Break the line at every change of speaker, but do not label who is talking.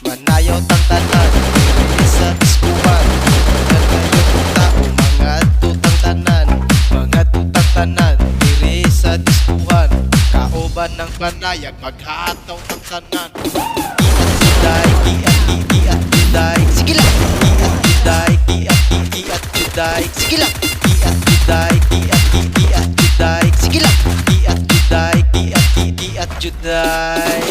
Manayaw tang tanan, diri sa diskuhan. Manayaw tang tao, mga tutang tanan. Mga tutang tanan, diri sa diskuhan. Kauban ng panayag, maghataw ng tanan. Iat juday, sige lang. Iat juday, sige lang. Iat juday, sige lang. Iat juday.